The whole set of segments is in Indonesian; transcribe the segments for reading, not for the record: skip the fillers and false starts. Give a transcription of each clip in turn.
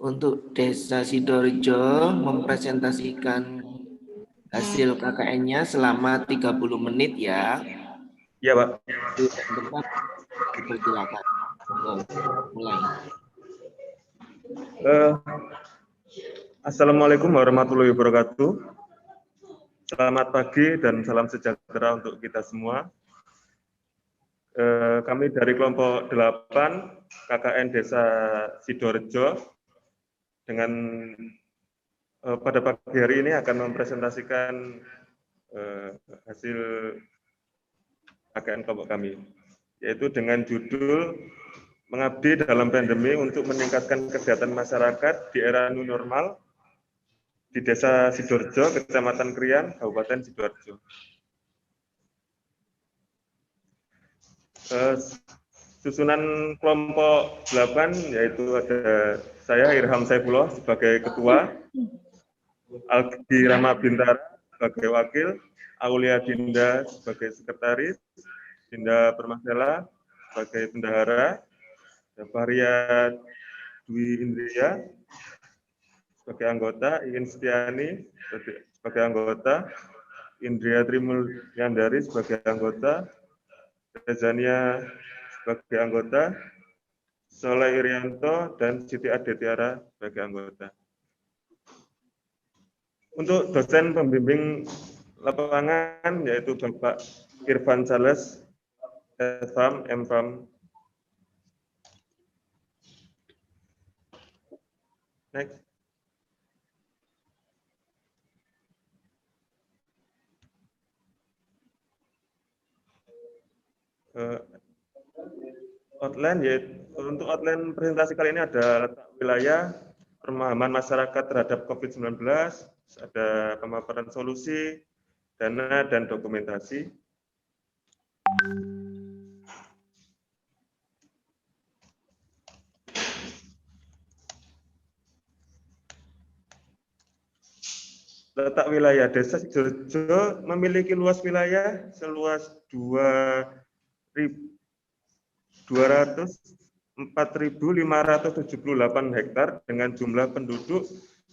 untuk Desa Sidoarjo mempresentasikan hasil KKN-nya selama 30 menit ya. Iya, Pak. Depan dipersilakan. Mulai. Assalamualaikum warahmatullahi wabarakatuh. Selamat pagi dan salam sejahtera untuk kita semua. Kami dari kelompok 8 KKN Desa Sidoarjo dengan pada pagi hari ini akan mempresentasikan hasil KKN kelompok kami, yaitu dengan judul Mengabdi dalam Pandemi untuk Meningkatkan Kegiatan Masyarakat di Era New Normal di Desa Sidoarjo, Kecamatan Krian, Kabupaten Sidoarjo. Susunan kelompok 8 yaitu ada saya Irham Saifullah sebagai ketua, Aldi Rama Bintara sebagai wakil, Aulia Dinda sebagai sekretaris, Dinda Permasela sebagai bendahara, Faria Dwi Indria sebagai anggota, Iin Setiani sebagai anggota, Indria Trimulyandari sebagai anggota, Rezania sebagai anggota, Soleh Irianto dan Siti Adetiara sebagai anggota. Untuk dosen pembimbing lapangan yaitu Bapak Irfan Sales, S.Fam, M.Fam. Next. Outline yaitu untuk outline presentasi kali ini ada letak wilayah, pemahaman masyarakat terhadap COVID-19, ada pemaparan solusi, dana dan dokumentasi. Letak wilayah Desa Sidoarjo memiliki luas wilayah seluas 204.578 hektar dengan jumlah penduduk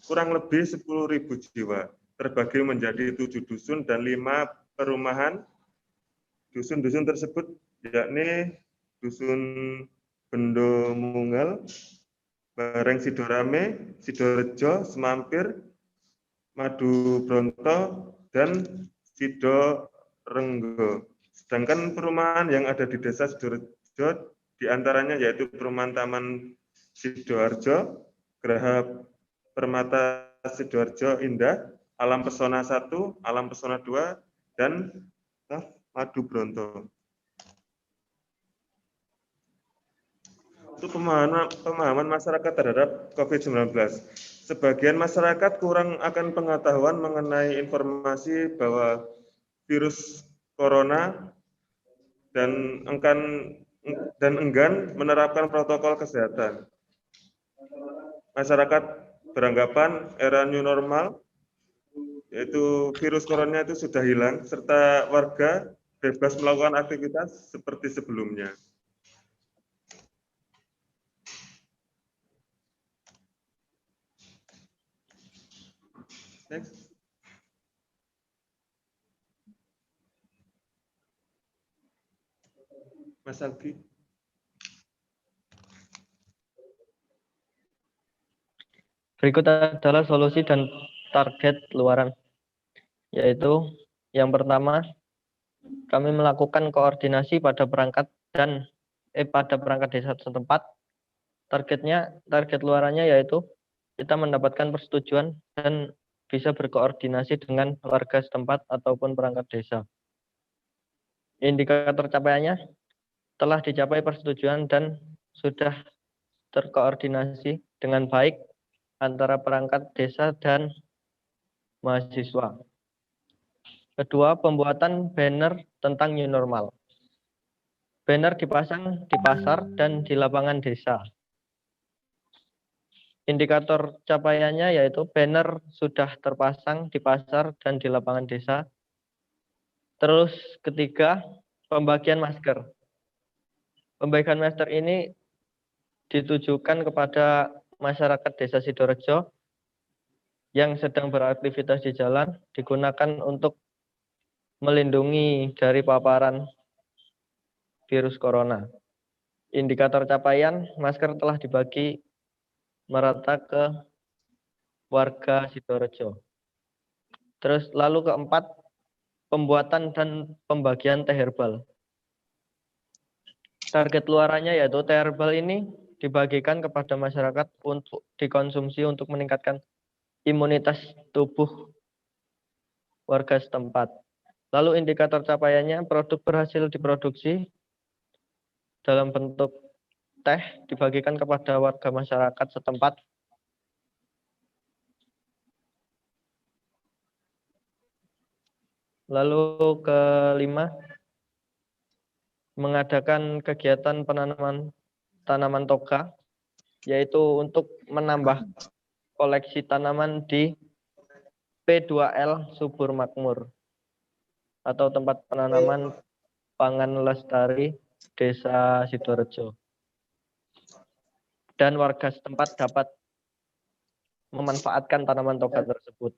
kurang lebih 10.000 jiwa, terbagi menjadi 7 dusun dan 5 perumahan. Dusun-dusun tersebut yakni Dusun Bendo Mungel, Bareng Sidorame, Sidorejo, Semampir, Madu Bronto, dan Sidorenggo. Sedangkan perumahan yang ada di Desa Sidoarjo diantaranya yaitu Perumahan Taman Sidoarjo, Geraha Permata Sidoarjo Indah, Alam Pesona 1, Alam Pesona 2, dan Madu Bronto. Untuk pemahaman masyarakat terhadap COVID-19. Sebagian masyarakat kurang akan pengetahuan mengenai informasi bahwa virus corona dan enggan menerapkan protokol kesehatan. Masyarakat beranggapan era new normal, yaitu virus corona itu sudah hilang, serta warga bebas melakukan aktivitas seperti sebelumnya. Next. Mas Aldi. Berikut adalah solusi dan target luaran, yaitu yang pertama, kami melakukan koordinasi pada perangkat desa setempat. Target luarannya yaitu kita mendapatkan persetujuan dan bisa berkoordinasi dengan warga setempat ataupun perangkat desa. Indikator capaiannya telah dicapai persetujuan dan sudah terkoordinasi dengan baik antara perangkat desa dan mahasiswa. Kedua, pembuatan banner tentang new normal. Banner dipasang di pasar dan di lapangan desa. Indikator capaiannya yaitu banner sudah terpasang di pasar dan di lapangan desa. Terus ketiga, pembagian masker. Pembagian masker ini ditujukan kepada masyarakat Desa Sidorejo yang sedang beraktivitas di jalan digunakan untuk melindungi dari paparan virus corona. Indikator capaian, masker telah dibagi merata ke warga Sidorejo. Terus lalu keempat, pembuatan dan pembagian teh herbal. Target luarannya yaitu teh herbal ini dibagikan kepada masyarakat untuk dikonsumsi untuk meningkatkan imunitas tubuh warga setempat. Lalu indikator capaiannya, produk berhasil diproduksi dalam bentuk teh dibagikan kepada warga masyarakat setempat. Lalu kelima, mengadakan kegiatan penanaman tanaman toga, yaitu untuk menambah koleksi tanaman di P2L Subur Makmur atau tempat penanaman pangan lestari Desa Sidorejo. Dan warga setempat dapat memanfaatkan tanaman toga tersebut.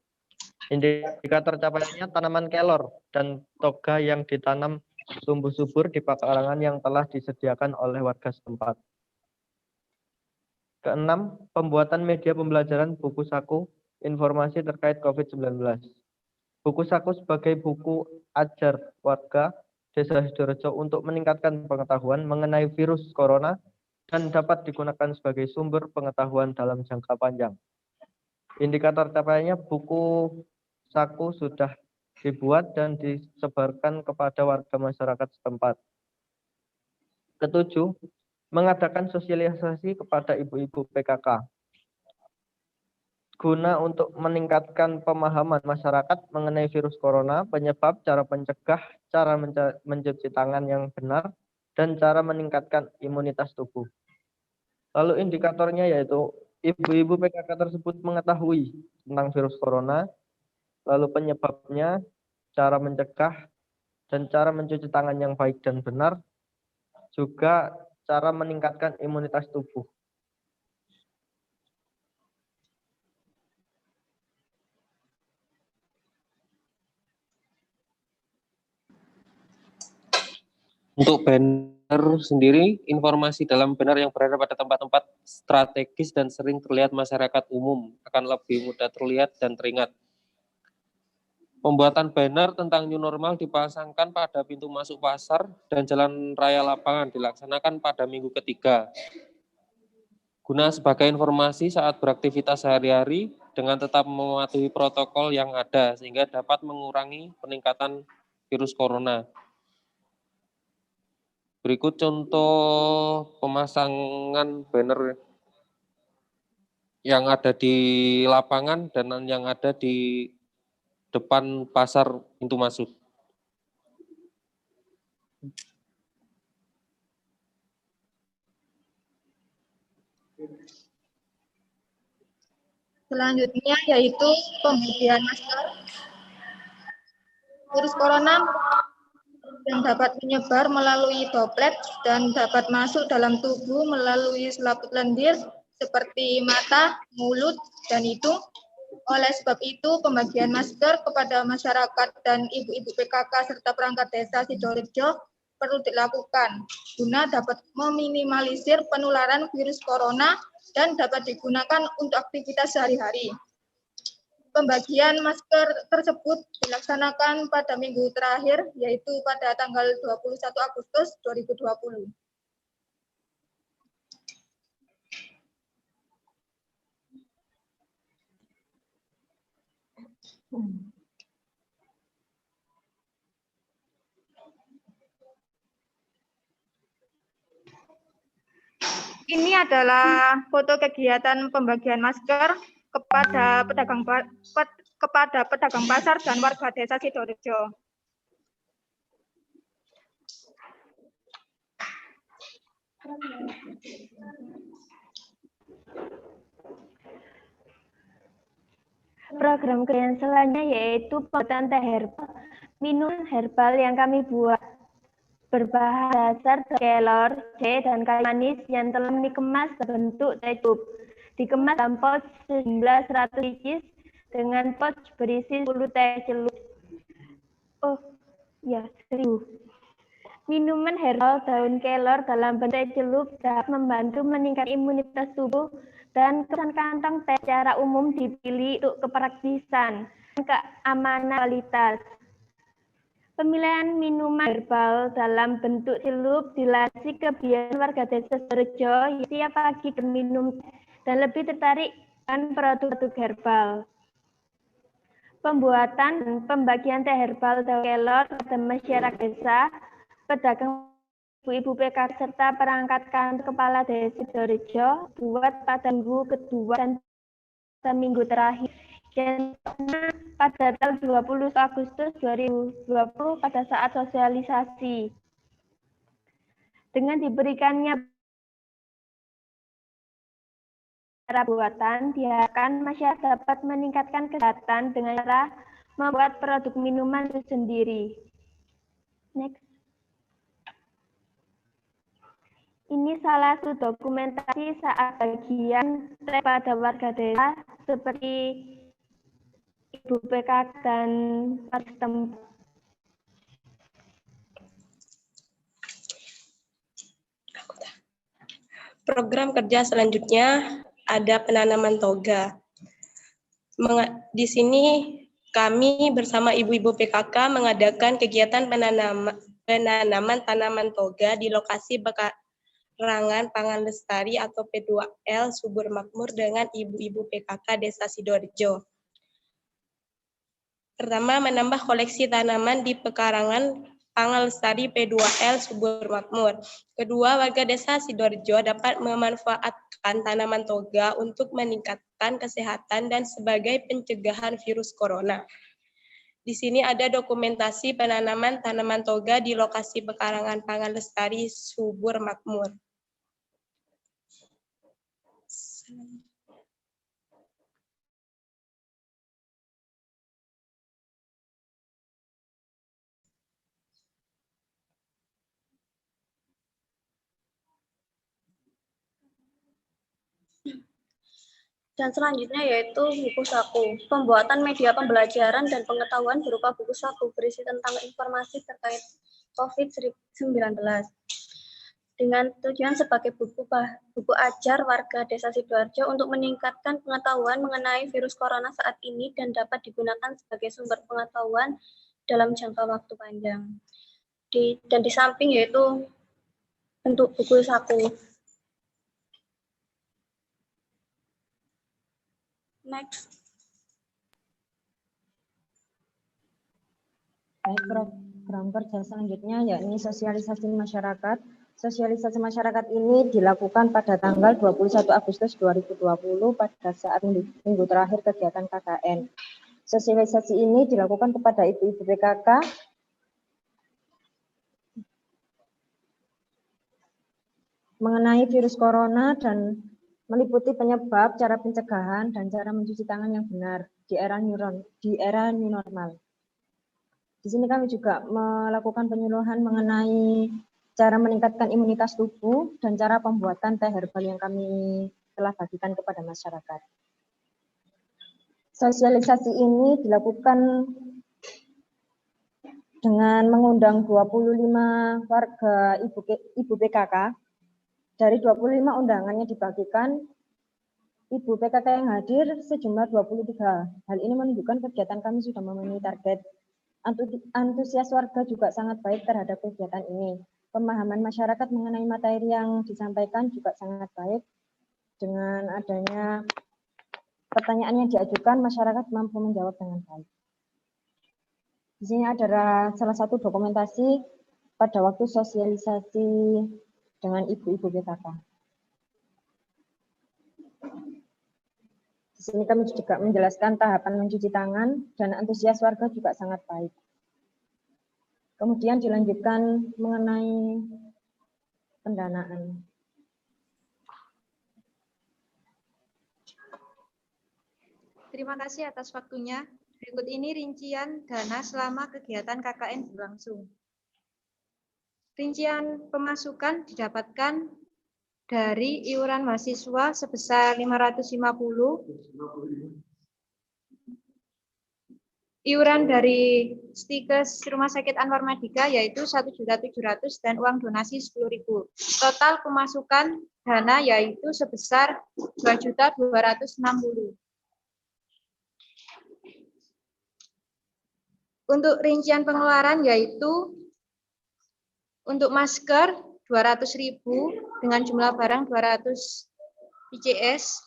Indikator capaiannya tanaman kelor dan toga yang ditanam tumbuh subur di pekarangan yang telah disediakan oleh warga setempat. Keenam, pembuatan media pembelajaran buku saku informasi terkait COVID-19. Buku saku sebagai buku ajar warga Desa Sidorejo untuk meningkatkan pengetahuan mengenai virus corona dan dapat digunakan sebagai sumber pengetahuan dalam jangka panjang. Indikator capaiannya, buku saku sudah dibuat dan disebarkan kepada warga masyarakat setempat. Ketujuh, mengadakan sosialisasi kepada ibu-ibu PKK guna untuk meningkatkan pemahaman masyarakat mengenai virus corona, penyebab, cara mencegah, cara mencuci tangan yang benar, dan cara meningkatkan imunitas tubuh. Lalu indikatornya yaitu ibu-ibu PKK tersebut mengetahui tentang virus corona, lalu penyebabnya, cara mencegah, dan cara mencuci tangan yang baik dan benar, juga cara meningkatkan imunitas tubuh. Untuk banner sendiri, informasi dalam banner yang berada pada tempat-tempat strategis dan sering terlihat masyarakat umum akan lebih mudah terlihat dan teringat. Pembuatan banner tentang new normal dipasangkan pada pintu masuk pasar dan jalan raya lapangan dilaksanakan pada minggu ketiga. Guna sebagai informasi saat beraktivitas sehari-hari dengan tetap mematuhi protokol yang ada sehingga dapat mengurangi peningkatan virus corona. Berikut contoh pemasangan banner yang ada di lapangan dan yang ada di depan pasar pintu masuk. Selanjutnya yaitu pembagian masker. Virus corona yang dapat menyebar melalui droplet dan dapat masuk dalam tubuh melalui selaput lendir seperti mata, mulut, dan hidung. Oleh sebab itu, pembagian masker kepada masyarakat dan ibu-ibu PKK serta perangkat desa Sidorejo perlu dilakukan guna dapat meminimalisir penularan virus corona dan dapat digunakan untuk aktivitas sehari-hari. Pembagian masker tersebut dilaksanakan pada minggu terakhir, yaitu pada tanggal 21 Agustus 2020. Ini adalah foto kegiatan pembagian masker kepada pedagang pasar dan warga desa Sidorejo. Program kerjaan selanjutnya yaitu pembuatan teh herbal. Minum herbal yang kami buat berbahan dasar kelor, jahe, dan kayu manis yang telah dikemas berbentuk teh cup. dikemas dalam pouch sejumlah 100 biji dengan pouch berisi 10 teh celup. Oh, ya, 1000. Minuman herbal daun kelor dalam bentuk celup dapat membantu meningkatkan imunitas tubuh dan kemasan kantong teh secara umum dipilih untuk kepraktisan dan keamanan kualitas. Pemilihan minuman herbal dalam bentuk celup dilandasi kebiasaan warga desa Sidoarjo yang setiap pagi minum dan lebih tertarik dengan produk-produk herbal. Pembuatan dan pembagian teh herbal daun kelor pada masyarakat desa, pedagang, ibu-ibu PKK serta perangkat kantor kepala desa Sidoarjo buat pada minggu kedua dan minggu terakhir yang pada tanggal 20 Agustus 2020 pada saat sosialisasi. Dengan diberikannya cara buatan, diharapkan masyarakat dapat meningkatkan kesehatan dengan cara membuat produk minuman itu sendiri. Next. Ini salah satu dokumentasi saat bagian teh pada warga desa seperti ibu PKK dan setempat. Program kerja selanjutnya ada penanaman toga. Di sini kami bersama ibu-ibu PKK mengadakan kegiatan penanaman tanaman toga di lokasi Pekarangan Pangan Lestari atau P2L Subur Makmur dengan ibu-ibu PKK Desa Sidoarjo. Pertama, menambah koleksi tanaman di Pekarangan Pangan Lestari P2L Subur Makmur. Kedua, warga Desa Sidoarjo dapat memanfaatkan tanaman toga untuk meningkatkan kesehatan dan sebagai pencegahan virus corona. Di sini ada dokumentasi penanaman tanaman toga di lokasi Pekarangan Pangan Lestari Subur Makmur. Dan selanjutnya yaitu buku saku. Pembuatan media pembelajaran dan pengetahuan berupa buku saku berisi tentang informasi terkait COVID-19. Dengan tujuan sebagai buku ajar warga Desa Sidoarjo untuk meningkatkan pengetahuan mengenai virus corona saat ini dan dapat digunakan sebagai sumber pengetahuan dalam jangka waktu panjang. Dan di samping yaitu bentuk buku saku. Next. Baik, program kerja selanjutnya yakni sosialisasi masyarakat. Sosialisasi masyarakat ini dilakukan pada tanggal 21 Agustus 2020 pada saat minggu terakhir kegiatan KKN. Sosialisasi ini dilakukan kepada ibu-ibu PKK mengenai virus corona dan meliputi penyebab, cara pencegahan, dan cara mencuci tangan yang benar di era new normal. Di sini kami juga melakukan penyuluhan mengenai cara meningkatkan imunitas tubuh dan cara pembuatan teh herbal yang kami telah bagikan kepada masyarakat. Sosialisasi ini dilakukan dengan mengundang 25 warga ibu PKK. Dari 25 undangannya dibagikan, ibu PKK yang hadir sejumlah 23. Hal ini menunjukkan kegiatan kami sudah memenuhi target. Antusias warga juga sangat baik terhadap kegiatan ini. Pemahaman masyarakat mengenai materi yang disampaikan juga sangat baik. Dengan adanya pertanyaan yang diajukan, masyarakat mampu menjawab dengan baik. Di sini adalah salah satu dokumentasi pada waktu sosialisasi dengan ibu-ibu PKK. Di sini kami juga menjelaskan tahapan mencuci tangan dan antusias warga juga sangat baik. Kemudian dilanjutkan mengenai pendanaan. Terima kasih atas waktunya. Berikut ini rincian dana selama kegiatan KKN berlangsung. Rincian pemasukan didapatkan dari iuran mahasiswa sebesar 550, iuran dari stikes Rumah Sakit Anwar Madika yaitu 1.700.000 dan uang donasi 10.000. Total pemasukan dana yaitu sebesar 2.260.000. Untuk rincian pengeluaran yaitu untuk masker 200.000 dengan jumlah barang 200 PCS,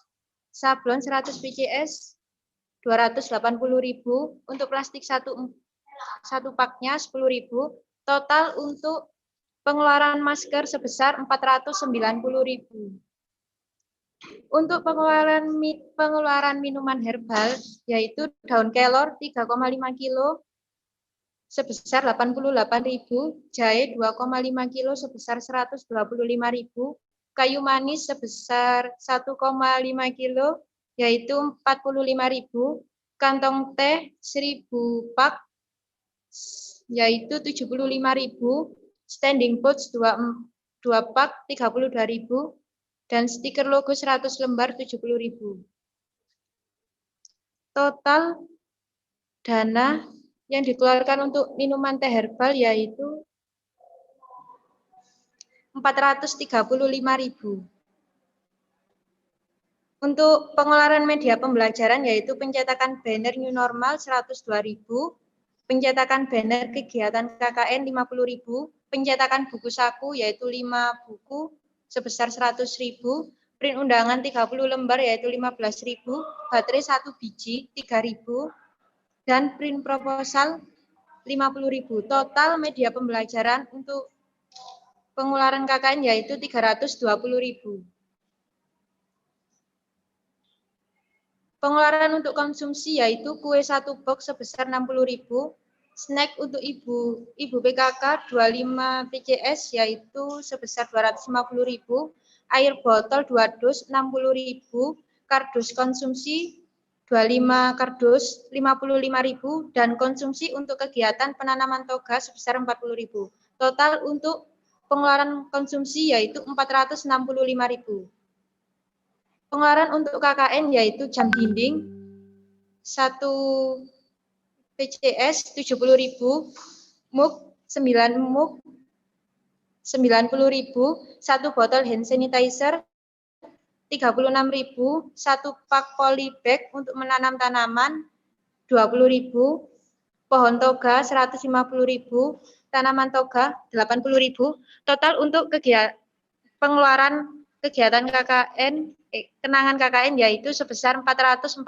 sablon 100 PCS 280.000, untuk plastik satu paknya 10.000, total untuk pengeluaran masker sebesar 490.000. Untuk pengeluaran minuman herbal yaitu daun kelor 3,5 kilo sebesar 88.000, jahe 2,5 kilo sebesar 125.000, kayu manis sebesar 1,5 kilo yaitu 45.000, kantong teh 1.000 pak yaitu 75.000, standing pouch 2 pak 32.000, dan stiker logo 100 lembar 70.000. Total dana yang dikeluarkan untuk minuman teh herbal yaitu 435.000. Untuk pengeluaran media pembelajaran yaitu pencetakan banner new normal 102.000, pencetakan banner kegiatan KKN 50.000, pencetakan buku saku yaitu 5 buku sebesar 100.000, print undangan 30 lembar yaitu 15.000, baterai 1 biji 3.000, dan print proposal 50.000. Total media pembelajaran untuk pengeluaran KKN yaitu 320.000. Pengeluaran untuk konsumsi yaitu kue 1 box sebesar 60.000, snack untuk ibu PKK 25 PCS yaitu sebesar 250.000, air botol 2 dus 60.000, kardus konsumsi 25 kardus 55.000, dan konsumsi untuk kegiatan penanaman toga sebesar 40.000. Total untuk pengeluaran konsumsi yaitu 465.000. Pengeluaran untuk KKN yaitu jam dinding 1 PCS 70.000, mug 9 mug 90.000, 1 botol hand sanitizer 36.000, 1 pak polybag untuk menanam tanaman 20.000, pohon toga 150.000, tanaman toga 80.000. Total untuk pengeluaran kegiatan KKN kenangan KKN yaitu sebesar 446.000.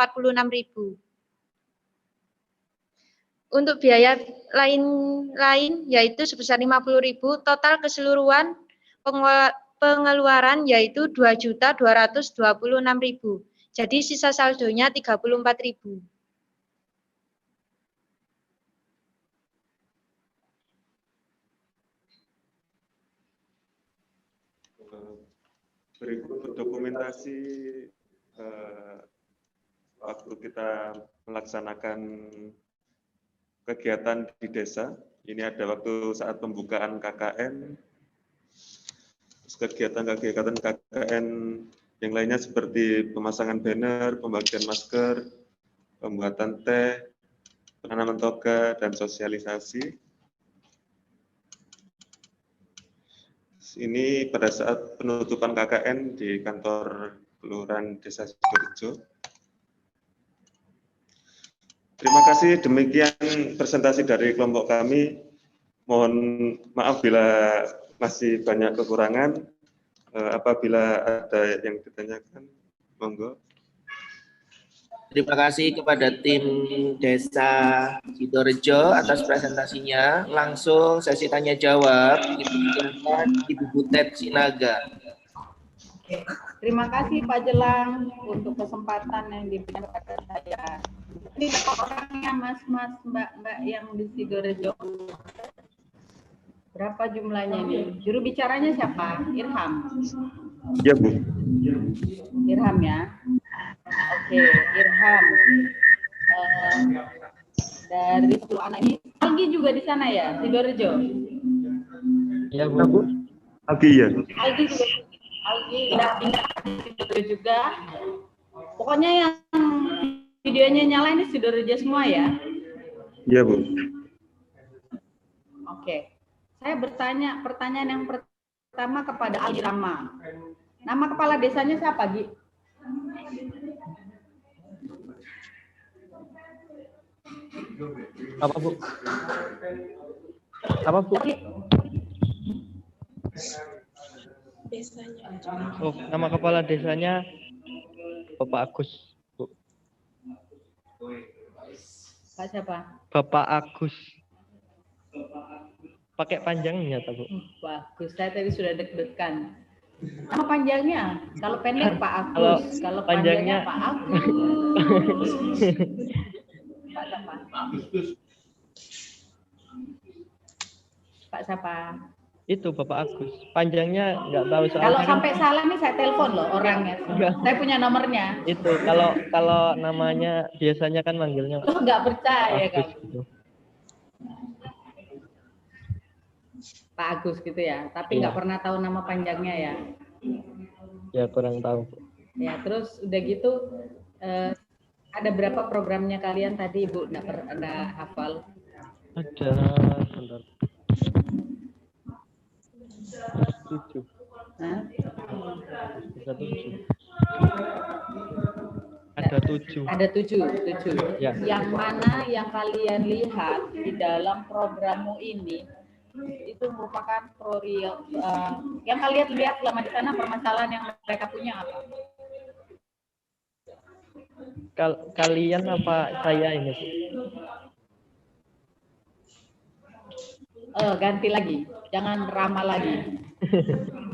Untuk biaya lain yaitu sebesar 50.000, total keseluruhan pengeluaran yaitu 2.226.000. Jadi sisa saldonya 34.000. Berikut dokumentasi waktu kita melaksanakan kegiatan di desa. Ini ada waktu saat pembukaan KKN, kegiatan-kegiatan KKN yang lainnya seperti pemasangan banner, pembagian masker, pembuatan teh, penanaman toga, dan sosialisasi. Ini pada saat penutupan KKN di kantor Kelurahan Desa Sidorejo. Terima kasih, demikian presentasi dari kelompok kami. Mohon maaf bila masih banyak kekurangan. Apabila ada yang ditanyakan, monggo. Terima kasih kepada tim Desa Sidorejo atas presentasinya. Langsung sesi tanya jawab. Dipersilakan Ibu Butet Sinaga. Terima kasih Pak Jelang untuk kesempatan yang diberikan kepada saya. Ini orangnya mas-mas, mbak-mbak yang di Sidorejo. Berapa jumlahnya nih? Juru bicaranya siapa? Irham. Ya, Bu. Irham ya. Oke, Irham. Dari 10 anak ini, Algi juga di sana ya, Sidorejo? Ya, Bu. Algi ya. Algi juga. Algi pindah Sidoarjo juga. Pokoknya yang videonya nyala ini Sidoarjo semua ya? Iya, Bu. Oke. Saya bertanya, pertanyaan yang pertama kepada Algi Rama. Nama kepala desanya siapa, Gi? Apa, Bu? Apa, Bu? Desanya. Oh, nama kepala desanya Bapak Agus, Bu. Pak siapa? Bapak Agus. Pakai panjangnya, tak, Bu? Bagus, saya tadi sudah deg-degan. Nama panjangnya, kalau pendek Pak Kalau Agus, kalau panjangnya- panjangnya Pak Agus. Pak siapa? Pak siapa? Itu Bapak Agus. Panjangnya nggak tahu soalnya. Kalau kan sampai salah nih saya telepon loh orangnya. Enggak. Saya punya nomornya. itu kalau namanya biasanya kan manggilnya Lo nggak percaya Agus kan? gitu. Pak Agus gitu ya, tapi Iya. nggak pernah tahu nama panjangnya ya. Ya kurang tahu, Bu. Ya terus udah gitu ada berapa programnya kalian tadi Ibu nggak hafal? Ada bentar. 7. Hah? Ada 7. Ada 7. Ada 7. Ya. Yang mana yang kalian lihat di dalam programmu ini itu merupakan yang kalian lihat selama di sana permasalahan yang mereka punya apa? Kalian apa saya ini? Ganti lagi, jangan Rama lagi.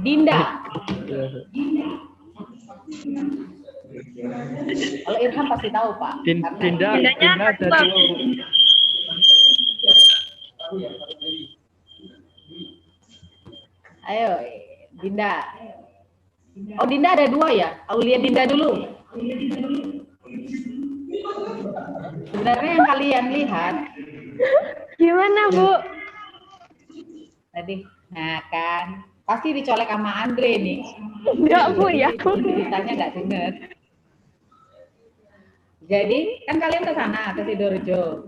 Dinda. Ya. Kalau Irham pasti tahu Pak. Dinda ada 2, Bu. Ayo, Dinda. Oh, Dinda ada 2 ya? Aulia Dinda dulu. Sebenarnya yang kalian lihat Gimana, Bu? tadi, nah kan, pasti dicolek sama Andre nih. Enggak, Bu, ya. Ceritanya nggak denger. Jadi, kan kalian ke sana, ke Sidoarjo.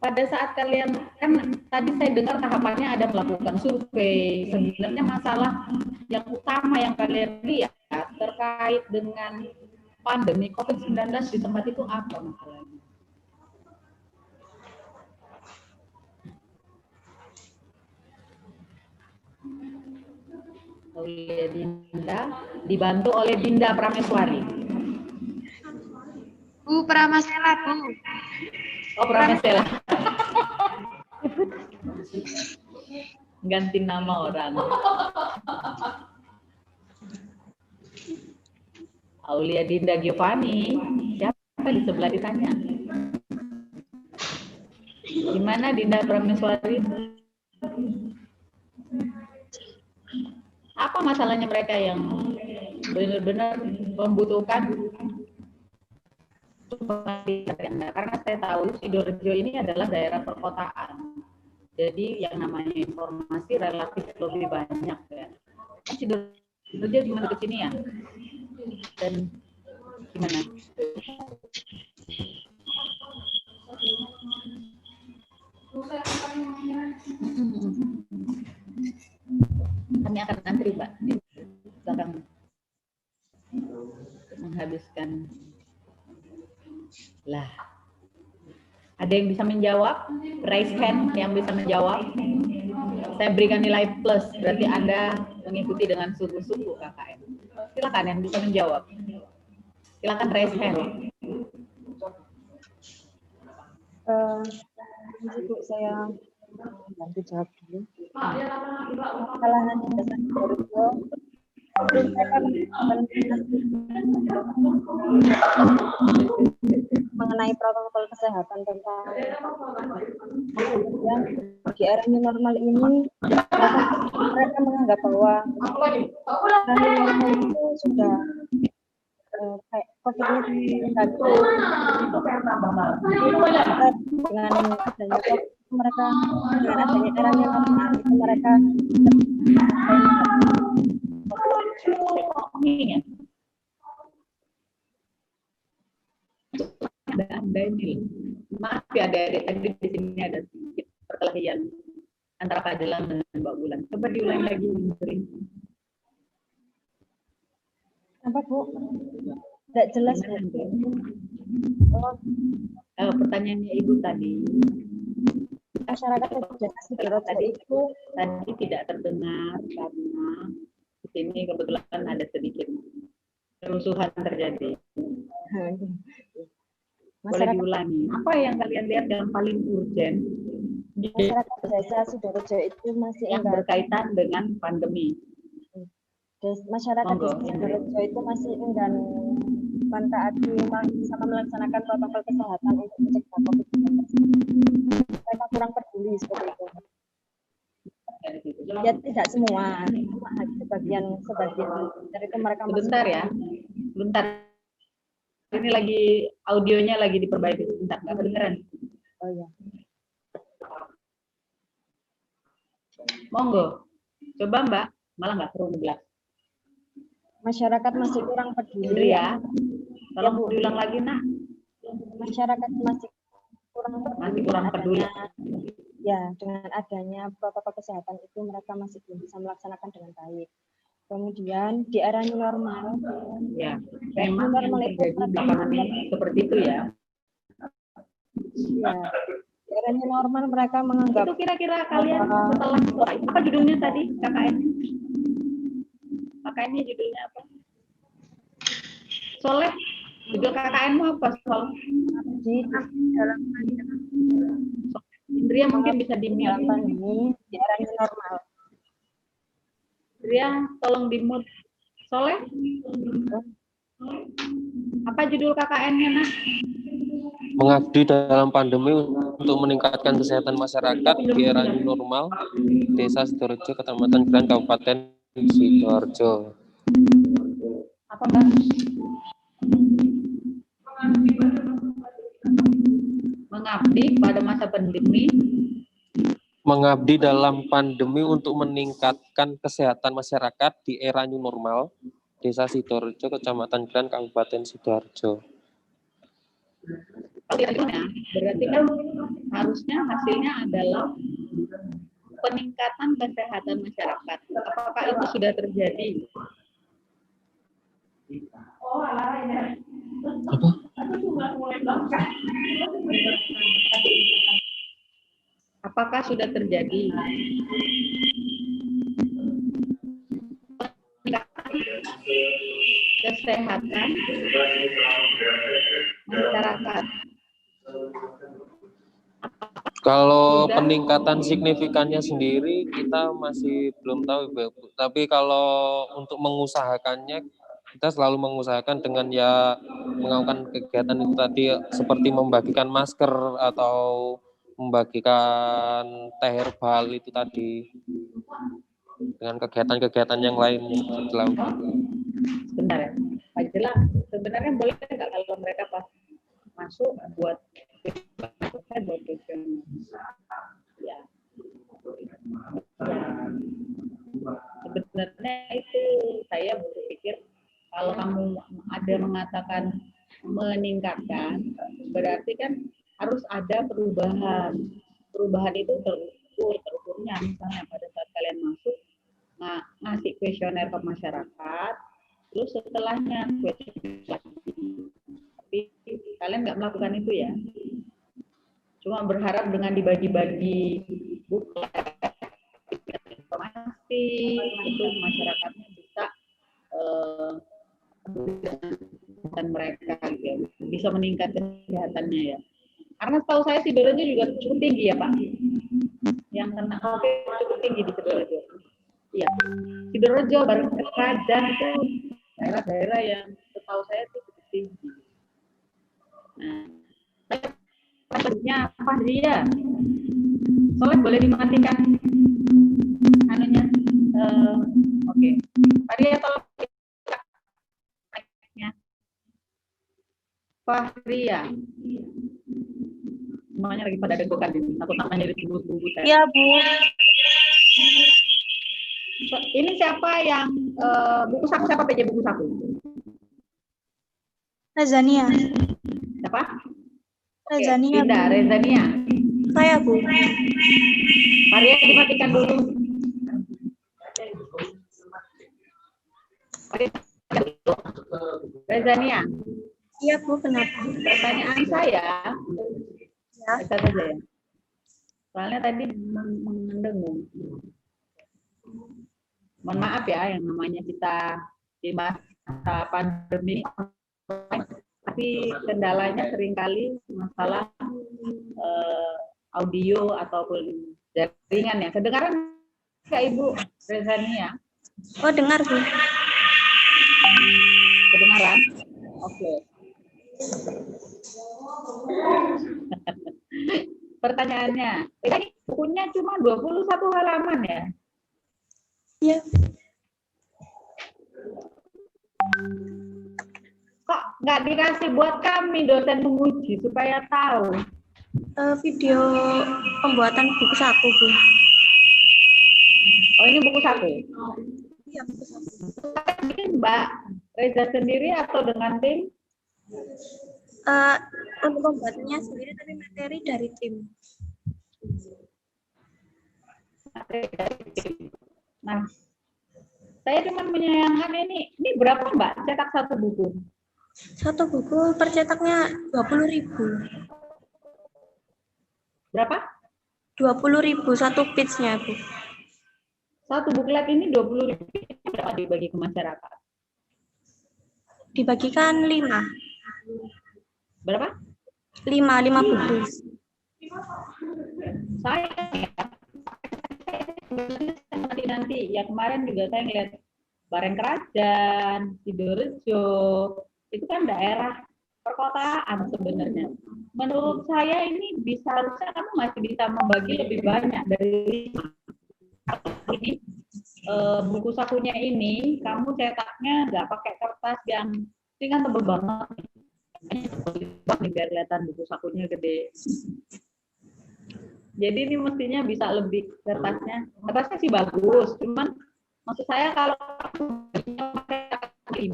Pada saat kalian, kan tadi saya dengar tahapannya ada melakukan survei. Sebenarnya masalah yang utama yang kalian lihat terkait dengan pandemi COVID-19 di tempat itu apa masalahnya? Oleh Dinda, dibantu oleh Dinda Prameswari. Bu Pramasela, Bu. Oh, Pramesela. Ganti nama orang. Aulia Dinda Giovanni. Siapa di sebelah ditanya? Gimana Dinda Prameswari? Apa masalahnya mereka yang benar-benar membutuhkan? Karena saya tahu Sidoarjo ini adalah daerah perkotaan. Jadi yang namanya informasi relatif lebih banyak ya. Sidoarjo gimana ke sini ya? Dan gimana? Kami akan antri, Pak, di belakang untuk menghabiskan. Lah, ada yang bisa menjawab? Raise hand yang bisa menjawab. Saya berikan nilai plus, berarti Anda mengikuti dengan sungguh-sungguh KKN. Silakan yang bisa menjawab. Silakan raise hand. Ibu, saya bantu jawab dulu. Kesalahan di dasar Sidoarjo, mereka mengenai protokol kesehatan tentang yang di era new normal ini, mereka menganggap bahwa era new normal itu sudah kayak COVID-19 tadi. Dengan adanya mereka dengan adanya era new normal itu mereka ya. Ada ini loh. Maaf ya, adik-adik, tadi di sini ada sedikit perkelahian antara Pak Jelang dengan Mbak Bulan. Coba diulang lagi. Apa Bu? Tidak jelas Bu. Pertanyaannya Ibu tadi. Masyarakat desa Sidorejo tadi itu tidak terdengar karena di sini kebetulan ada sedikit kerusuhan terjadi. Boleh diulangi. Apa yang kalian lihat yang paling urgent? Masyarakat desa Sidorejo itu masih yang berkaitan dengan pandemi. Masyarakat desa Sidorejo itu masih enggan mentaati sama melaksanakan protokol kesehatan untuk mencegah COVID-19. Mereka kurang peduli seperti itu. Ya tidak semua, cuma sebagian dari itu mereka. Sebentar ya, sebentar. Ini lagi audionya lagi diperbaiki, sebentar nggak kedengeran. Oh iya. Monggo, coba Mbak, malah nggak perlu jelas. Masyarakat masih kurang peduli. Ya, tolong diulang lagi nak. Masyarakat masih kurang peduli. Ya, dengan adanya protokol kesehatan itu mereka masih belum bisa melaksanakan dengan baik. Kemudian di era new normal, ya, memang yang terjadi belakangan ini seperti itu ya. Ya, di era new normal mereka menganggap. Itu kira-kira kalian setelah apa judulnya tadi KKN? KKN-nya judulnya apa? Soleh, judul KKN-mu apa Sol? Di dalam Indria mungkin bisa di-mute. Pandemi di era new normal. Indria, tolong di-mute. Soleh? Apa judul KKN-nya, Nak? Mengabdi dalam pandemi untuk meningkatkan kesehatan masyarakat di era new normal, Desa Sidorejo, Kecamatan Gran, Kabupaten Sidoarjo. Apa Mbak? Mengabdi pada masa pandemi. Mengabdi dalam pandemi untuk meningkatkan kesehatan masyarakat di era new normal, Desa Sidorejo, Kecamatan Gran, Kabupaten Sidoarjo. Berarti kan harusnya hasilnya adalah peningkatan kesehatan masyarakat. Apakah itu sudah terjadi? Apakah sudah terjadi? Kesehatan masyarakat. Kalau peningkatan signifikannya sendiri kita masih belum tahu, Ibu. Tapi kalau untuk mengusahakannya, kita selalu mengusahakan dengan ya melakukan kegiatan itu tadi seperti membagikan masker atau membagikan teh herbal itu tadi, dengan kegiatan-kegiatan yang lain yang dilakukan. Sebentar ya, Pak Jela, sebenarnya boleh nggak kalau mereka pas masuk buat ya. Sebenarnya itu saya berpikir kalau kamu ada mengatakan meningkatkan, berarti kan harus ada perubahan. Perubahan itu terukurnya misalnya pada saat kalian masuk ngasih kuesioner ke masyarakat, terus setelahnya kuesioner lagi. Tapi kalian nggak melakukan itu ya. Cuma berharap dengan dibagi-bagi buku informasi itu masyarakatnya bisa dan mereka ya, bisa meningkatkan kesehatannya ya. Karena setahu saya Sidorejo juga cukup tinggi ya Pak. Yang kena COVID cukup tinggi di Sidorejo. Iya. Sidorejo, Bareng Kerajaan itu daerah-daerah yang setahu saya itu cukup tinggi. Nah, selanjutnya apa dia? Soleh boleh dimatikan anunya. Oke. Fahria tolong Fahria. Semuanya lagi pada deg-degan ini. Takut namanya ditunggu-tunggu. Iya, Bu. Ini siapa yang buku saku, siapa PJ buku saku? Rezania. Siapa? Rezania. Tidak, Rezania. Saya, Bu. Maria dimatikan dulu. Rezania. Iya, Bu, kenapa? Pertanyaan saya, Ya. bisa saja ya. Soalnya tadi mendengung. Mohon maaf ya, yang namanya kita di masa pandemi, tapi kendalanya seringkali masalah audio ataupun jaringan ya. Kedengaran nggak Ibu Rezania? Oh, dengar, Bu. Kedengaran? Oke. Pertanyaannya, ini bukunya cuma 21 halaman ya? Iya. Kok nggak dikasih buat kami dosen menguji supaya tahu? Video pembuatan buku saku, Bu. Oh, ini buku saku? Iya, buku saku. Ini Mbak Reza sendiri atau dengan tim? Untuk pembuatannya sendiri, tapi materi dari tim. Nah, saya cuma menyayangkan ini berapa Mbak cetak satu buku? Satu buku percetaknya 20.000. Berapa? 20.000 satu page-nya, Bu. Satu buklet ini 20.000, berapa dibagi ke masyarakat? Dibagikan 5. Berapa? 5 buku. Saya nanti ya kemarin juga saya ngeliat Barengkerajaan, Sidorejo, itu kan daerah perkotaan sebenarnya. Menurut saya ini harusnya kamu masih bisa membagi lebih banyak dari 5. Ini buku sakunya ini kamu cetaknya nggak pakai kertas yang ini kan tebel banget. Biar kelihatan buku sakunya gede. Jadi ini mestinya bisa lebih kertasnya sih bagus, cuman maksud saya kalau pakai 5,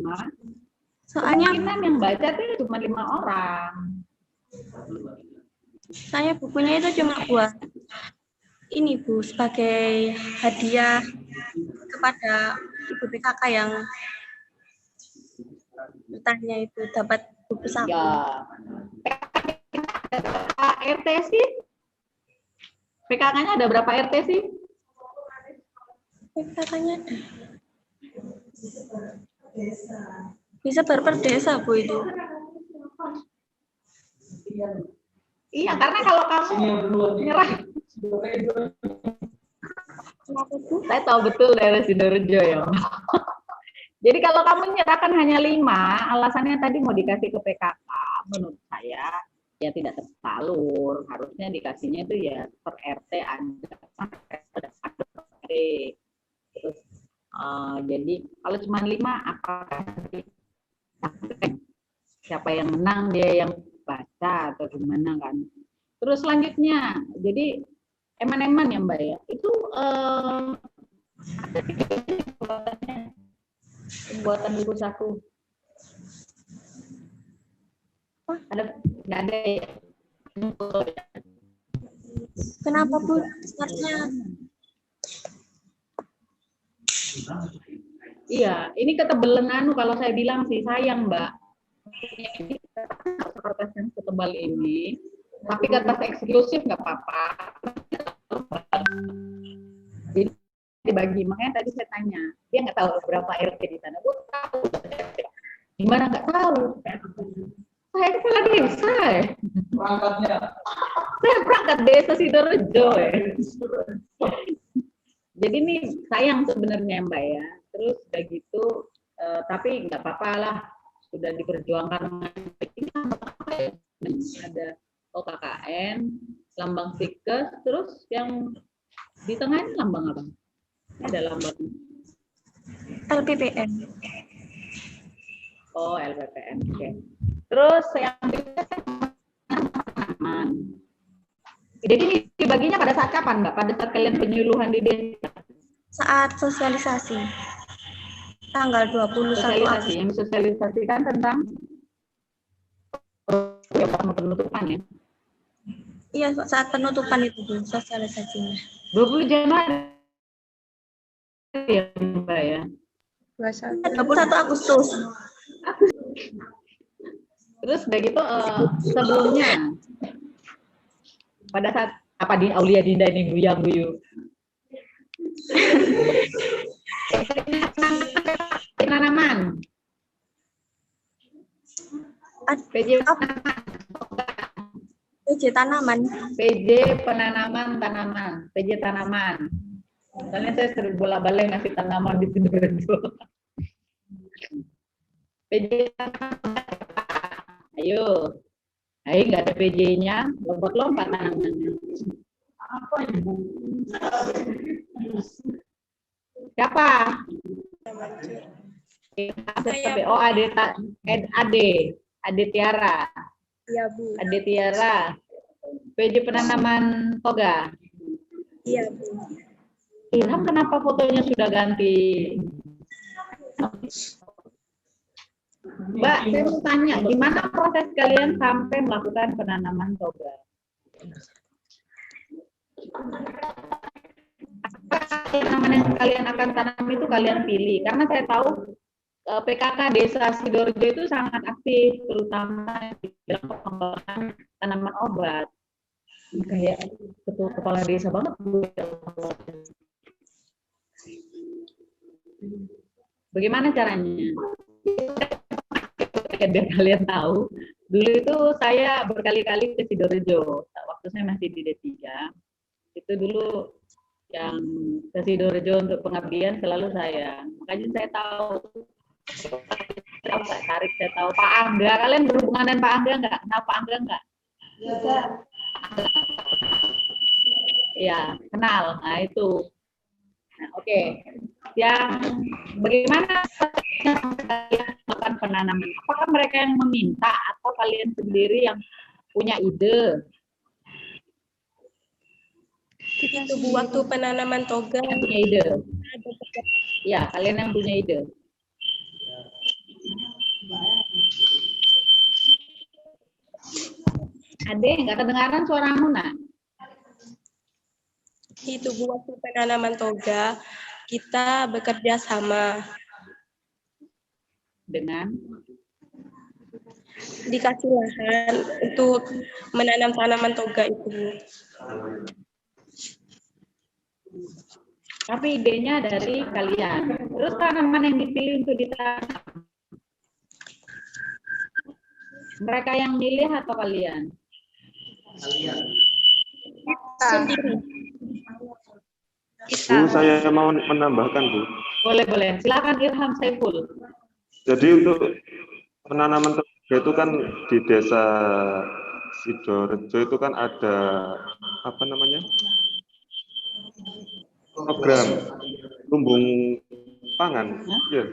Soalnya kemungkinan yang baca tuh cuma 5 orang. saya bukunya itu cuma buat ini, Bu, sebagai hadiah kepada Ibu PKK yang bertanya itu dapat buku saku. Ya. RT sih? PKK-nya ada berapa RT sih? PKK-nya ada. Bisa per desa, Bu, itu. Iya, karena kalau kamu nyerah. Saya tahu betul daerah Sidorejo ya. Jadi kalau kamu nyerahkan hanya 5, alasannya tadi mau dikasih ke PKK, menurut saya ya tidak tersalur. Harusnya dikasihnya itu ya per RT ada. Terus, jadi kalau cuma 5, apakah siapa yang menang dia yang baca atau gimana kan? Terus selanjutnya, jadi eman-eman ya Mbak ya, itu pembuatan buku saku. Ada nggak ada ya? Kenapa, Bu? Startnya Iya, ini ketebelan kalau saya bilang sih sayang Mbak. Ini kertas yang setebal ini, tapi kertas eksklusif nggak apa-apa. Jadi dibagi, makanya tadi saya tanya, dia nggak tahu berapa RT di sana. Gue tahu, gimana nggak tahu? Saya kepala desa, saya perangkat desa Sidorejo. Jadi ini sayang sebenarnya Mbak ya. Terus udah gitu, tapi nggak apa-apa lah, sudah diperjuangkan. Ada OKKN, lambang Sikes, terus yang di tengah ini lambang apa? Ada lambang LPPN. Oh, LPPN. Oke. Okay. Terus yang jadi ini dibaginya pada saat kapan, Mbak? Pada saat kalian penyuluhan di desa? Saat sosialisasi tanggal 21 Sosialisasi yang disosialisasikan tentang penutupan ya. Iya, saat penutupan itu Bu, sosialisasinya. 20 Januari ya Mbak ya. 21 Agustus. Terus udah gitu sebelumnya pada saat apa di Aulia Dinda ini guyang guyu. Penanaman. PJ tanaman. PJ penanaman tanaman. PJ tanaman. Soalnya saya sering bola-balik ngasih tanaman di Sidoarjo. PJ tanaman. Ayo. Ayo nggak ada PJ-nya, lompat-lompat tanamannya. Apa Ibu? Siapa? Oh, Ade Tiara. Iya, Bu. Ade Tiara. PJ penanaman toga. Iya, Bu. Ilham kenapa fotonya sudah ganti? Mbak, saya mau tanya, gimana proses kalian sampai melakukan penanaman toga? Tanaman yang kalian akan tanam itu kalian pilih, karena saya tahu PKK Desa Sidoarjo itu sangat aktif, terutama di dalam pengembangan tanaman obat. Kayak ketua kepala desa banget. Bagaimana caranya? Biar kalian tahu, dulu itu saya berkali-kali ke Sidoarjo. Waktu saya masih di D3, itu dulu yang ke Sidoarjo untuk pengabdian selalu saya. Makanya saya tahu, saya tahu Pak Angga. Kalian berhubungan dengan Pak Angga nggak? Kenal Pak Angga nggak? Ya, kenal. Nah itu. Nah, oke. Yang bagaimana kalian melakukan penanaman? Apakah mereka yang meminta atau kalian sendiri yang punya ide? Itu Bu, waktu penanaman toga. Yang punya ide. Ya, kalian yang punya ide. Ade, nggak kedengaran suaramu, nak? Itu Bu, waktu penanaman toga, kita bekerja sama. Dengan? Dikasih lahan untuk menanam tanaman toga itu Bu. Tapi idenya dari kalian. Terus tanaman yang dipilih untuk ditanam, mereka yang milih atau kalian? Kalian. Sendiri. Bu, saya mau menambahkan, Bu. Boleh. Silakan Ilham Saiful. Jadi untuk penanaman toga itu kan di Desa Sidoarjo itu kan ada apa namanya? Program lumbung pangan. Ya.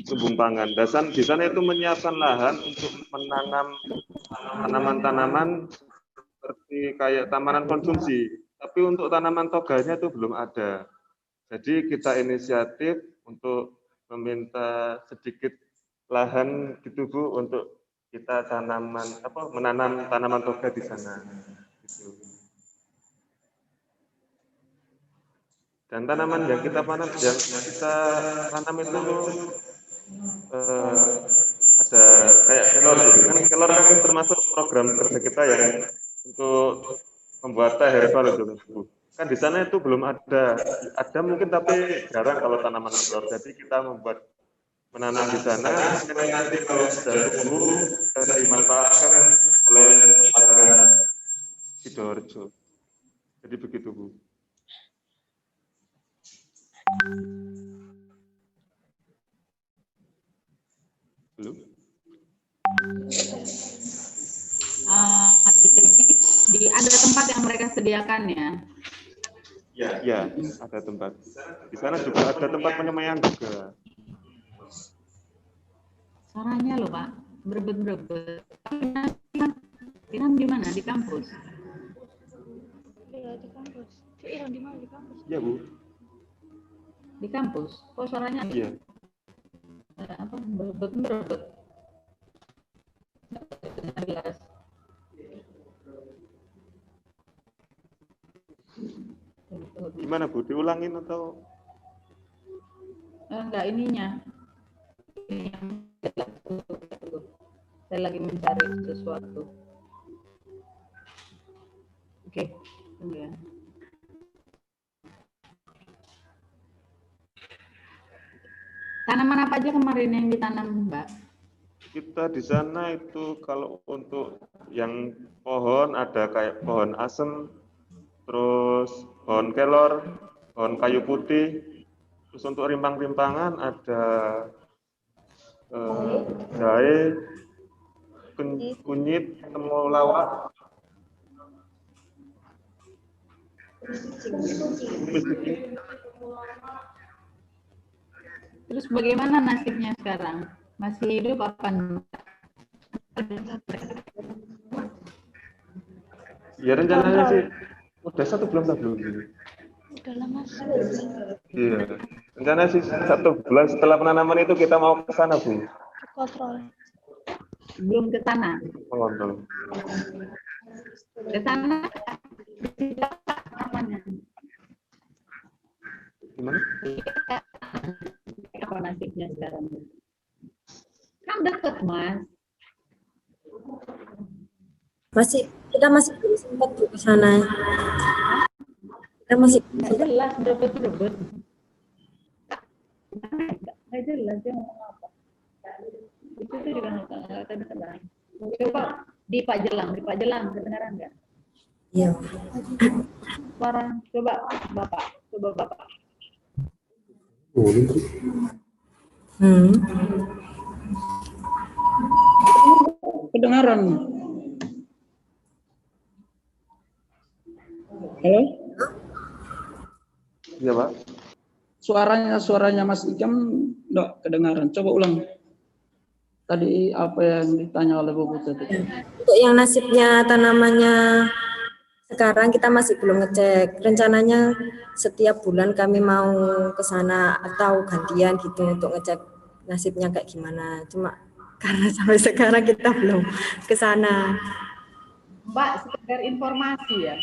Lumbung pangan. Dan di sana itu menyiapkan lahan untuk menanam tanaman-tanaman seperti kayak tanaman konsumsi. Tapi untuk tanaman toganya itu belum ada. Jadi kita inisiatif untuk meminta sedikit lahan gitu Bu untuk kita menanam tanaman toga di sana. Gitu. Dan tanaman yang kita tanam itu ada kayak kelor gitu kan. Kelor kan termasuk program kerja kita yang untuk membuat teh herbal itu Bu. Kan di sana itu belum ada mungkin tapi jarang kalau tanaman kelor. Jadi kita menanam di sana, nanti kalau sudah tumbuh dan dimanfaatkan oleh masyarakat Sidoarjo. Jadi begitu Bu. Belum? Ada tempat yang mereka sediakan ya? Ya, ada tempat. Di sana juga ada tempat penyemaian juga. Suaranya loh Pak, berebut-berebut. Ilham di mana? Di kampus? Iya, di kampus. Ilham di mana? Di kampus. Ya Bu. Di kampus. Kok suaranya Iya. apa berebut? Jelas. Gimana Bu? Diulangin atau? Enggak ininya. Ini yang saya lagi mencari sesuatu. Oke, tunggu ya. Tanaman apa aja kemarin yang ditanam, Mbak? Kita di sana itu kalau untuk yang pohon ada kayak pohon asem, terus pohon kelor, pohon kayu putih, terus untuk rimpang-rimpangan ada jahe, kunyit, temulawak, Terus bagaimana nasibnya sekarang? Masih hidup apa enggak? Ya rencananya sih udah 1 bulan belum? Udah lama. Iya. Rencananya sih 1 bulan setelah penanaman itu kita mau ke sana Bu. Kontrol. Belum ke sana. Mengontrol. Ke sana namanya. Gimana? Apa nasibnya sekarang? Kan deket, Mas. Kita masih belum sempat Bu ke sana. Kita masih Nggak jelas, berebut. Nggak jelas dia ngomong apa. Itu tuh juga nggak kedengeran. Coba di Pak Jelang kedengeran nggak? Iya. Suara, coba Bapak. Kedengaran. Halo? Iya Pak. Suaranya Mas Ikam enggak kedengaran. Coba ulang. Tadi apa yang ditanya oleh Bu Putri? Untuk yang nasibnya tanamannya sekarang kita masih belum ngecek. Rencananya setiap bulan kami mau ke sana atau gantian gitu untuk ngecek nasibnya kayak gimana. Cuma karena sampai sekarang kita belum ke sana. Mbak, sekedar informasi ya.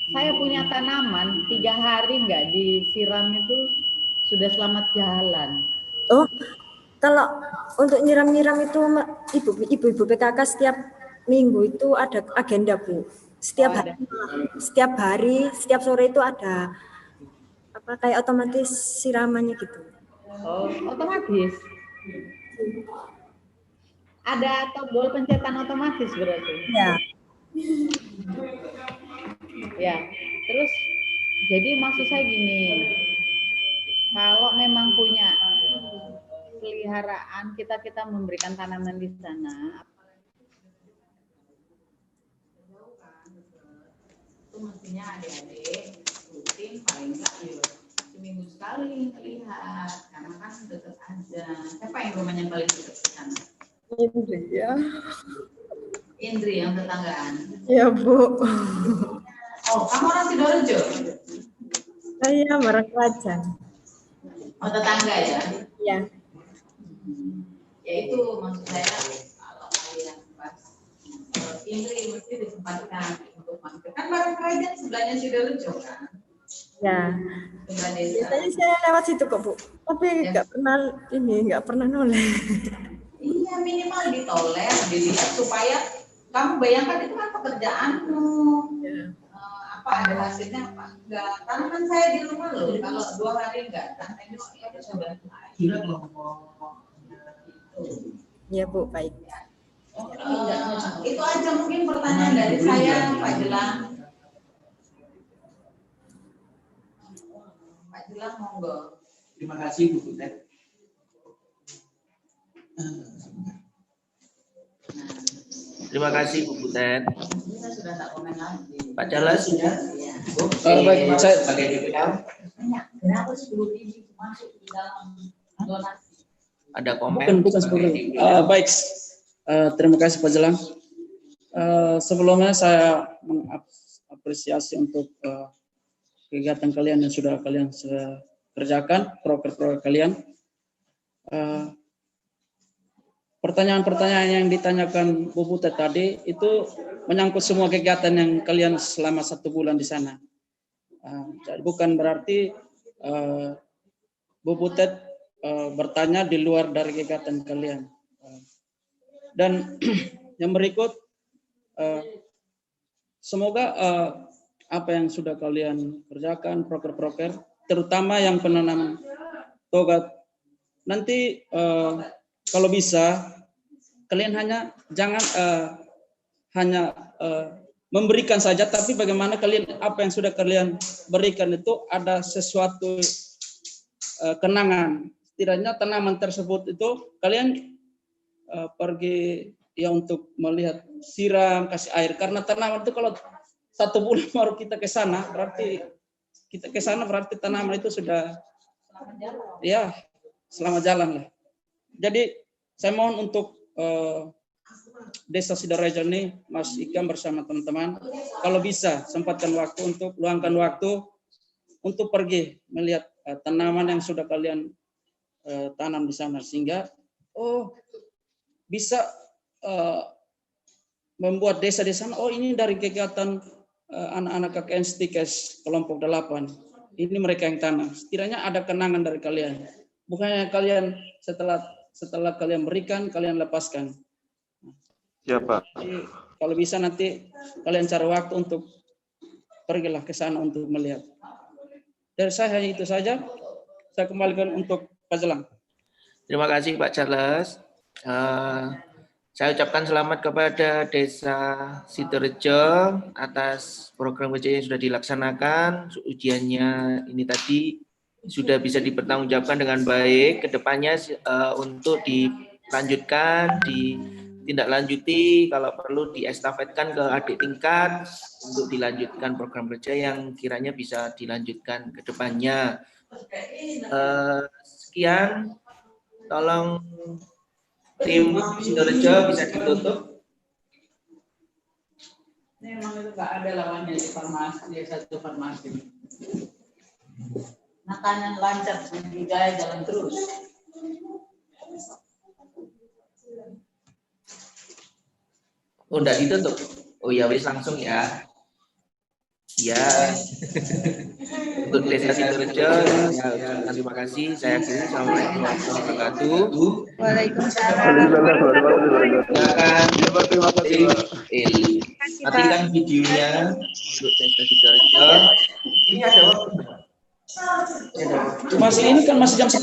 Saya punya tanaman 3 hari nggak disiram itu sudah selamat jalan. Oh, kalau untuk nyiram-nyiram itu ibu-ibu PKK setiap minggu itu ada agenda Bu. Setiap hari, setiap sore itu ada apa kayak otomatis siramannya gitu. Oh, otomatis. Ada tombol pencetan otomatis berarti. Ya. Ya, terus jadi maksud saya gini, kalau memang punya peliharaan kita memberikan tanaman di sana, itu mestinya adik-adik rutin paling nggak ya seminggu sekali lihat, karena kan dekat aja. Siapa yang rumahnya paling dekat ke sana? Indri ya. Indri yang tetanggaan. Ya Bu. Oh, kamu orang Sidoarjo? Saya Marang Kerajaan. Oh, tetangga ya? Ya. Ya itu maksud saya, kalau kalian pas Indri mesti disempatkan untuk mampir. Kan Marang Kerajaan sebelahnya Sidoarjo kan? Ya. Sebelah desa. Biasanya saya lewat situ kok Bu. Tapi nggak pernah noleh. Iya, minimal ditoler, dilihat supaya kamu bayangkan itu kan pekerjaanmu. Ya. Apa ada hasilnya apa enggak? Karena kan saya di rumah loh, kalau 2 hari enggak, ini sudah Ya Bu, baik. Itu aja mungkin pertanyaan dari saya, Pak Jelang. Pak Jelang, monggo. Terima kasih Bu Putri. Terima kasih Bu Butet. Kita sudah tak komen lagi. Pak Cala sudah. Baik, saya sebagai DPR Kenapa 10 biji masuk di dalam donasi? ada komen? bukan seperti baik. Terima kasih Pak Jelang. Sebelumnya saya mengapresiasi untuk kegiatan kalian yang sudah kerjakan proker kalian. Pertanyaan-pertanyaan yang ditanyakan Bu Butet tadi itu menyangkut semua kegiatan yang kalian selama 1 bulan di sana. Jadi bukan berarti Bu Butet bertanya di luar dari kegiatan kalian. Dan yang berikut, semoga apa yang sudah kalian kerjakan, proker-proker, terutama yang penanaman toga, nanti kalau bisa kalian jangan hanya memberikan saja, tapi bagaimana kalian apa yang sudah kalian berikan itu ada sesuatu kenangan. Setidaknya tanaman tersebut itu kalian pergi ya untuk melihat, siram, kasih air, karena tanaman itu kalau 1 bulan baru kita ke sana, berarti tanaman itu sudah ya selamat jalan lah. Jadi saya mohon untuk Desa Sidoarjo ini, Mas Ikam bersama teman-teman, kalau bisa sempatkan waktu untuk luangkan waktu untuk pergi melihat tanaman yang sudah kalian tanam di sana, sehingga bisa membuat desa di sana. Ini dari kegiatan anak-anak KKN Stikes kelompok 8. Ini mereka yang tanam. Setidaknya ada kenangan dari kalian. Bukannya kalian setelah kalian berikan, kalian lepaskan. Ya, Pak. Jadi, kalau bisa nanti kalian cari waktu untuk pergilah ke sana untuk melihat. Dari saya hanya itu saja. Saya kembalikan untuk Pak Jelang. Terima kasih Pak Charles. Saya ucapkan selamat kepada Desa Sidoarjo atas program kerja yang sudah dilaksanakan. Ujiannya ini tadi sudah bisa dipertanggungjawabkan dengan baik. Kedepannya untuk dilanjutkan, ditindaklanjuti, kalau perlu diestafetkan ke adik tingkat untuk dilanjutkan program kerja yang kiranya bisa dilanjutkan ke depannya. Sekian, tolong tim Sidoarjo bisa ditutup. Memang itu nggak ada lawannya di farmasi, di satu farmasi. Makanan lancar, budidaya jalan terus. Oh, enggak ditutup. Oh ya, wis langsung ya. Ya. Untuk Desa Sidoarjo, terima kasih. Saya akhiri. Assalamualaikum warahmatullahi wabarakatuh. Waalaikumsalam. Terima kasih. Matikan videonya untuk Desa Sidoarjo. Ini ada waktu. Masih ini kan masih jam 10.